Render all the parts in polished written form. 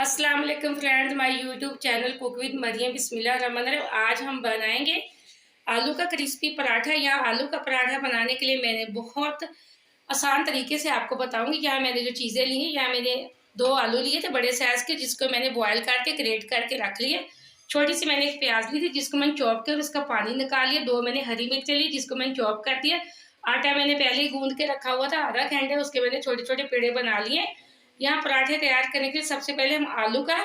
अस्सलाम वालेकुम friends, my YouTube channel cook with Maryam. बिस्मिल्लाहिर्रहमानिर्रहीम। आज हम बनाएंगे आलू का क्रिस्पी पराठा। या आलू का पराठा बनाने के लिए मैंने बहुत आसान तरीके से आपको बताऊंगी। यहाँ मैंने जो चीज़ें ली हैं, यहाँ मैंने 2 आलू लिए थे बड़े साइज़ के, जिसको मैंने बॉयल करके ग्रेट करके रख लिए। छोटी सी मैंने एक प्याज ली थी, जिसको मैंने चॉप कर उसका पानी निकाल लिया। 2 मैंने हरी मिर्चें ली, जिसको मैंने चॉप कर दिया। आटा मैंने पहले ही गूंद के रखा हुआ था, आधा घंटे, उसके मैंने छोटे छोटे पेड़े बना लिए। यहाँ पराठे तैयार करने के लिए सबसे पहले हम आलू का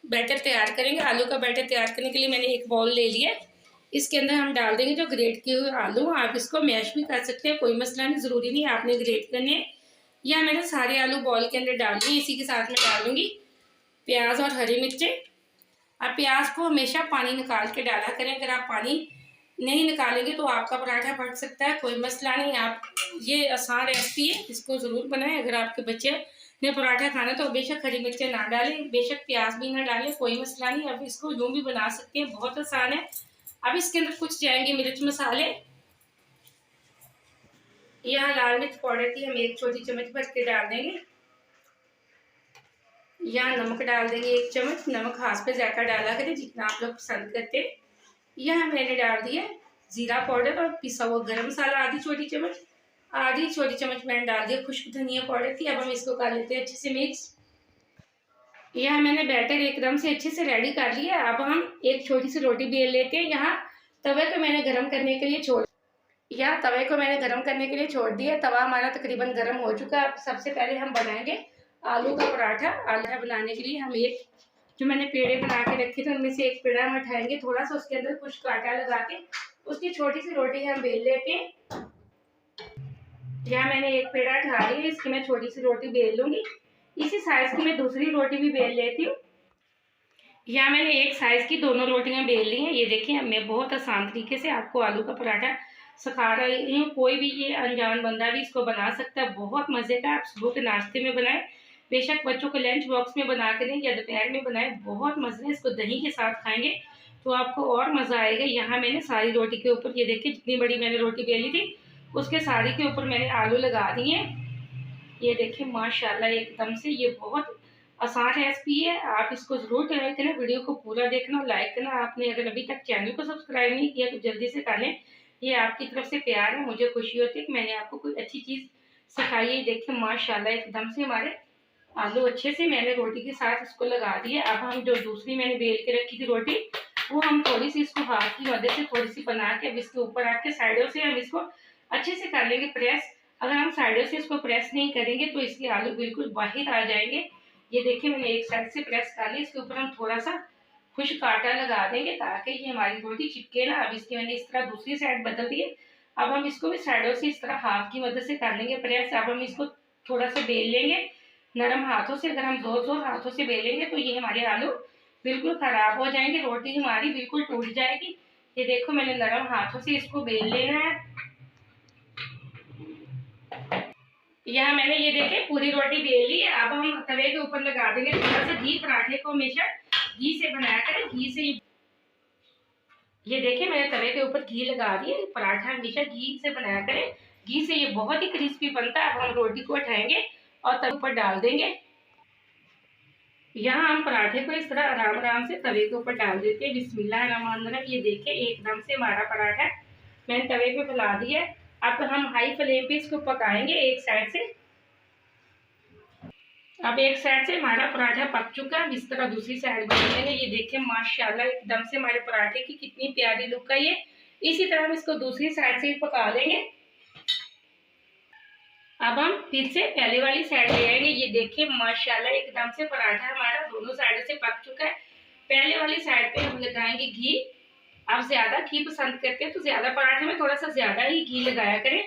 बैटर तैयार करेंगे। आलू का बैटर तैयार करने के लिए मैंने एक बाउल ले लिया। इसके अंदर हम डाल देंगे जो ग्रेट किए हुए आलू। आप इसको मैश भी कर सकते हैं, कोई मसला नहीं, ज़रूरी नहीं आपने ग्रेट करने हैं। यह मैंने सारे आलू बॉल के अंदर डाल दिए। इसी के साथ में डाल दूँगी प्याज और हरी मिर्चें। आप प्याज को हमेशा पानी निकाल के डाला करें। अगर आप पानी नहीं निकालेंगे तो आपका पराठा फट सकता है, कोई मसला नहीं। आप ये आसान रेसिपी है, इसको ज़रूर बनाएं। अगर आपके बच्चे ने पराठा खाना तो बेशक हरी मिर्चें ना डालें, बेशक प्याज भी ना डालें, कोई मसला नहीं। अब इसको यूँ भी बना सकते हैं, बहुत आसान है। अब इसके अंदर कुछ जाएंगे मिर्च मसाले। यहाँ लाल मिर्च पाउडर की हम 1 छोटी चम्मच भर के डाल देंगे। यहाँ नमक डाल देंगे 1 चम्मच। नमक हाथ पे जाकर डाला करें जितना आप लोग पसंद करते हैं। यहाँ मैंने डाल दिया जीरा पाउडर और पिसा हुआ गरम मसाला आधी छोटी चम्मच। आधी छोटी चम्मच मैंने डाल दिया खुश्क धनिया पाउडर की। अब हम इसको कर लेते हैं अच्छे से मिक्स। यह मैंने बैटर एकदम से अच्छे से रेडी कर लिया। अब हम एक छोटी सी रोटी बेल लेते हैं। यहाँ तवे को मैंने गरम करने के लिए छोड़ दिया। तवा हमारा तकरीबन गरम हो चुका है। अब सबसे पहले हम बनाएंगे आलू का पराठा। आलू बनाने के लिए हम जो मैंने पेड़े बना के रखे थे उनमें से एक पेड़ा हम उठाएंगे, थोड़ा सा उसके अंदर कुछ आटा लगा के उसकी छोटी सी रोटी हम बेल लेते हैं। यहाँ मैंने एक पेड़ा उठा लिया, इसकी मैं छोटी सी रोटी बेल लूंगी। इसी साइज की मैं दूसरी रोटी भी बेल लेती हूँ। यहाँ मैंने एक साइज की दोनों रोटियां बेल ली हैं। ये देखिए, मैं बहुत आसान तरीके से आपको आलू का पराठा सिखा रही हूँ। कोई भी ये अनजान बंदा भी इसको बना सकता है, बहुत मज़े का। आप सुबह के नाश्ते में बनाएं, बेशक बच्चों को लंच बॉक्स में बना के दें या दोपहर में बनाएं, बहुत मज़े है। इसको दही के साथ खाएंगे तो आपको और मज़ा आएगा। यहाँ मैंने सारी रोटी के ऊपर, ये देखिए जितनी बड़ी मैंने रोटी बेली थी उसके सारी के ऊपर मैंने आलू लगा दिए। ये देखिए माशाल्लाह एकदम से, ये बहुत आसान रेसिपी है। आप इसको ज़रूर ट्राई करें। वीडियो को पूरा देखना, लाइक करना। आपने अगर अभी तक चैनल को सब्सक्राइब नहीं किया तो जल्दी से कर लें। ये आपकी तरफ से प्यार है, मुझे खुशी होती है कि मैंने आपको कोई अच्छी चीज़ सिखाई है। देखिए माशाल्लाह एकदम से हमारे आलू अच्छे से मैंने रोटी के साथ इसको लगा दिया। अब हम जो दूसरी मैंने बेल के रखी थी रोटी, वो हम थोड़ी सी इसको हाथ की मदद से थोड़ी सी बना के अब इसके ऊपर आके साइडों से हम इसको अच्छे से कर लेंगे प्रेस। अगर हम साइडों से इसको प्रेस नहीं करेंगे तो इसके आलू बिल्कुल बाहर आ जाएंगे। ये देखिए मैंने एक साइड से प्रेस कर ली। इसके ऊपर हम थोड़ा सा खुश्क आटा लगा देंगे ताकि ये हमारी रोटी चिपके ना। अब इसकी मैंने इस तरह दूसरी साइड बदल दी है। अब हम इसको भी साइडों से इस तरह हाथ की मदद से कर लेंगे प्रेस। अब हम इसको थोड़ा सा बेल लेंगे नरम हाथों से। अगर हम जोर हाथों से बेलेंगे तो ये हमारे आलू बिल्कुल खराब हो जाएंगे, रोटी हमारी बिल्कुल टूट जाएगी। ये देखो मैंने नरम हाथों से इसको बेल लेना है। यहाँ मैंने ये देखे पूरी रोटी बेल ली है। अब हम तवे के ऊपर लगा देंगे थोड़ा सा घी। पराठे को हमेशा घी से बनाया करें, घी से। ये देखिए मैंने तवे के ऊपर घी लगा दिया। पराठा हमेशा घी से बनाया करें, घी से ये बहुत ही क्रिस्पी बनता है। अब हम रोटी को उठाएंगे और तवे पर डाल देंगे। यहाँ हम पराठे को इस तरह आराम आराम से तवे के ऊपर डाल देते हैं। बिस्मिल्लाहिर्रहमानिर्रहीम। ये देखिए एकदम से हमारा पराठा मैंने तवे पे फैला दिया है। अब हम हाई फ्लेम पे इसको पकाएंगे एक साइड से। अब एक साइड से हमारा पराठा पक चुका है, इस तरह दूसरी साइड बनाएंगे। ये देखिए माशाल्लाह एकदम से हमारे पराठे की कितनी प्यारी लुक आई है। इसी तरह हम इसको दूसरी साइड से पका लेंगे। अब हम फिर से पहले वाली साइड ले आएंगे। ये देखिए माशाल्लाह एकदम से पराठा हमारा दोनों साइड से पक चुका है। पहले वाली साइड पे हम लगाएंगे घी। आप ज्यादा घी पसंद करते हैं तो ज्यादा पराठे में थोड़ा सा ज्यादा ही घी लगाया करें,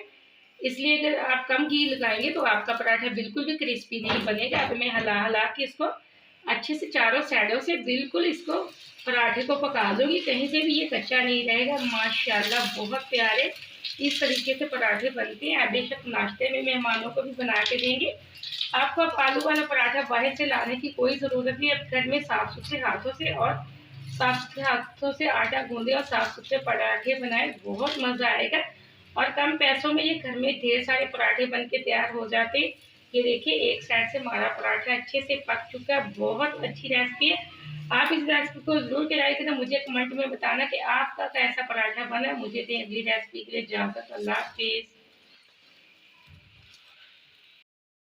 इसलिए अगर आप कम घी लगाएंगे तो आपका पराठा बिल्कुल भी क्रिस्पी नहीं बनेगा। अब मैं हला के इसको अच्छे से चारों साइडों से बिल्कुल इसको पराठे को पका दूंगी, कहीं से भी ये कच्चा नहीं रहेगा। माशाल्लाह बहुत प्यारे इस तरीके से पराठे बनते हैं। आप बेशक नाश्ते में मेहमानों को भी बना के देंगे। आपको अब आलू वाला पराठा बाहर से लाने की कोई ज़रूरत नहीं। अब घर में साफ सुथरे हाथों से आटा गूंदे और साफ सुथरे पराठे बनाए, बहुत मज़ा आएगा। और कम पैसों में ये घर में ढेर सारे पराठे बन के तैयार हो जाते हैं। ये देखिए एक साइड से हमारा पराठा अच्छे से पक चुका है। बहुत अच्छी रेसिपी है। आप इस रेसिपी को ज़रूर ट्राई करें। मुझे कमेंट में बताना कि आपका कैसा पराठा बना। मुझे दें अगली रेसिपी के लिए इजाज़त। अल्लाह हाफ़िज़।